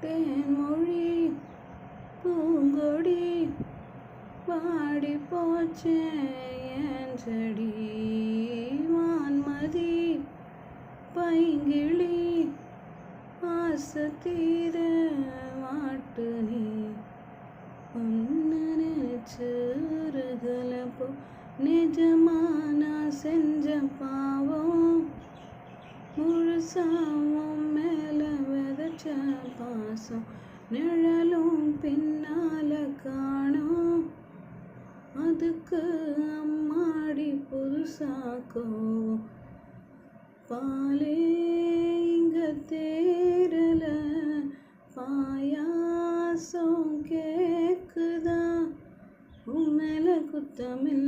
தேன்மொழி பூங்கொடி பாடி போச்சே என் செடி வான்மதி பைங்கிளி ஆசை தீர வாட்டு நீ ஒன்று நினைச்சுருகலப்போ நிஜமான செஞ்ச பாவம் முழுசாவும் மேலே விதைச்ச பாசம் நிழலும் பின்னால காணும் அதுக்கு அம்மாடி புதுசாக்கோ பாலே இங்க தேரல பாயாசம் கேக்குதா உன் மேல குத்தமில்ல